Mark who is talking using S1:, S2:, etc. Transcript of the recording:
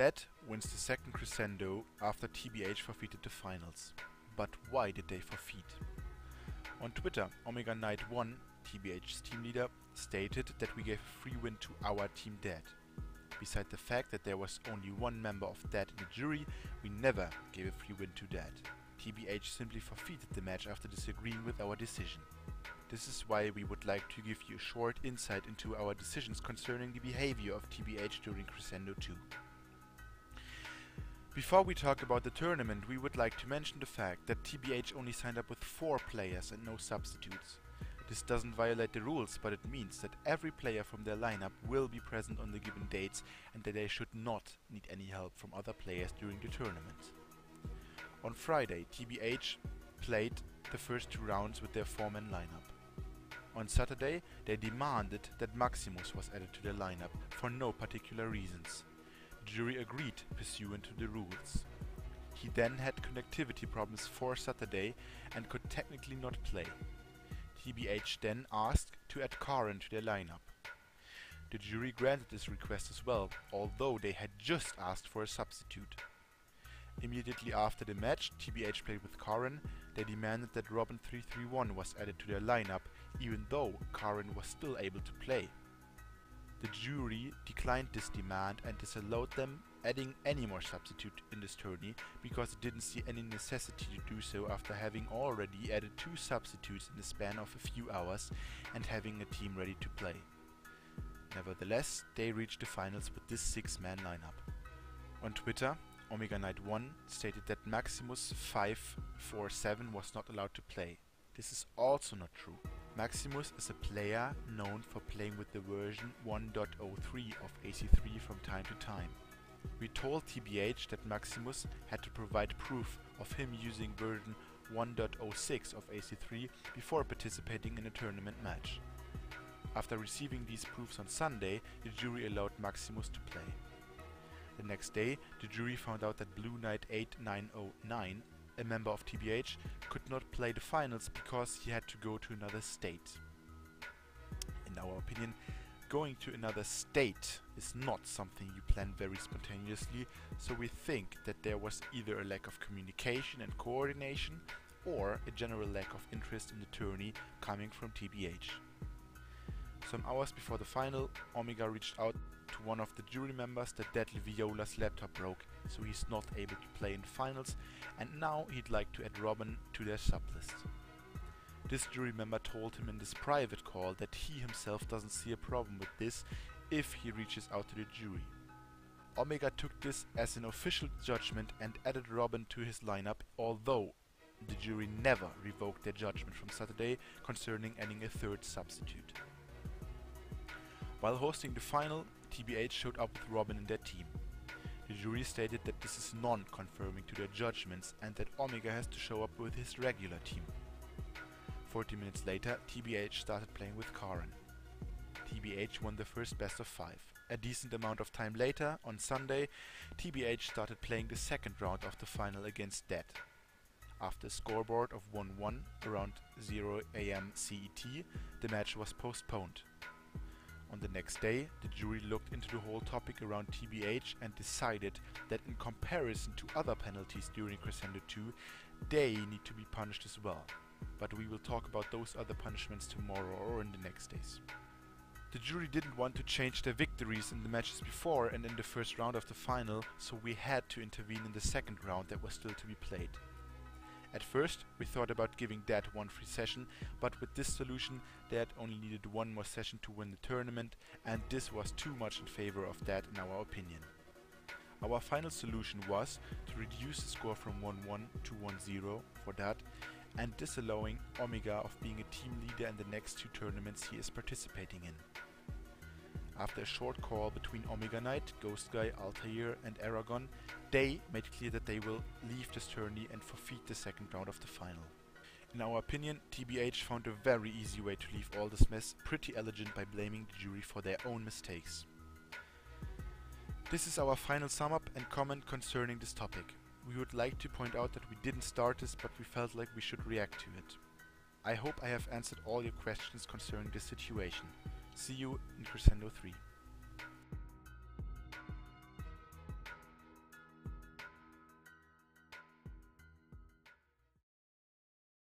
S1: Dead wins the second Crescendo after TBH forfeited the finals. But why did they forfeit? On Twitter, Omega Knight 1, TBH's team leader, stated that we gave a free win to our team Dead. Beside the fact that there was only one member of Dead in the jury, we never gave a free win to Dead. TBH simply forfeited the match after disagreeing with our decision. This is why we would like to give you a short insight into our decisions concerning the behavior of TBH during Crescendo II. Before we talk about the tournament, we would like to mention the fact that TBH only signed up with 4 players and no substitutes. This doesn't violate the rules, but it means that every player from their lineup will be present on the given dates and that they should not need any help from other players during the tournament. On Friday, TBH played the first 2 rounds with their 4-man lineup. On Saturday, they demanded that Maximus was added to their lineup for no particular reasons. The jury agreed pursuant to the rules. He then had connectivity problems for Saturday and could technically not play. TBH then asked to add Karen to their lineup. The jury granted this request as well, although they had just asked for a substitute. Immediately after the match, TBH played with Karen. They demanded that Robin 331 was added to their lineup, even though Karen was still able to play. The jury declined this demand and disallowed them adding any more substitute in this tourney because it didn't see any necessity to do so after having already added 2 substitutes in the span of a few hours and having a team ready to play. Nevertheless, they reached the finals with this 6-man lineup. On Twitter, Omega Knight 1 stated that Maximus 547 was not allowed to play. This is also not true. Maximus is a player known for playing with the version 1.03 of AC3 from time to time. We told TBH that Maximus had to provide proof of him using version 1.06 of AC3 before participating in a tournament match. After receiving these proofs on Sunday, the jury allowed Maximus to play. The next day, the jury found out that Blue Knight 8909, a member of TBH, could not play the finals because he had to go to another state. In our opinion, going to another state is not something you plan very spontaneously, so we think that there was either a lack of communication and coordination or a general lack of interest in the tourney coming from TBH. Some hours before the final, Omega reached out to one of the jury members that Deadly Viola's laptop broke, so he's not able to play in the finals, and now he'd like to add Robin to their sublist. This jury member told him in this private call that he himself doesn't see a problem with this if he reaches out to the jury. Omega took this as an official judgment and added Robin to his lineup, although the jury never revoked their judgment from Saturday concerning adding a 3rd substitute. While hosting the final, TBH showed up with Robin in their team. The jury stated that this is non-conforming to their judgments and that Omega has to show up with his regular team. 40 minutes later, TBH started playing with Karen. TBH won the first best of 5. A decent amount of time later, on Sunday, TBH started playing the 2nd round of the final against Dead. After a scoreboard of 1-1 around 0 AM CET, the match was postponed. On the next day, the jury looked into the whole topic around TBH and decided that in comparison to other penalties during Crescendo II, they need to be punished as well. But we will talk about those other punishments tomorrow or in the next days. The jury didn't want to change their victories in the matches before and in the first round of the final, so we had to intervene in the 2nd round that was still to be played. At first, we thought about giving Dead 1 free session, but with this solution, Dead only needed 1 more session to win the tournament, and this was too much in favor of Dead in our opinion. Our final solution was to reduce the score from 1-1 to 1-0 for Dead, and disallowing Omega of being a team leader in the next 2 tournaments he is participating in. After a short call between Omega Knight, Ghost Guy, Altair and Aragon, they made clear that they will leave this tourney and forfeit the 2nd round of the final. In our opinion, TBH found a very easy way to leave all this mess pretty elegant by blaming the jury for their own mistakes. This is our final sum up and comment concerning this topic. We would like to point out that we didn't start this, but we felt like we should react to it. I hope I have answered all your questions concerning this situation. See you in Crescendo 3.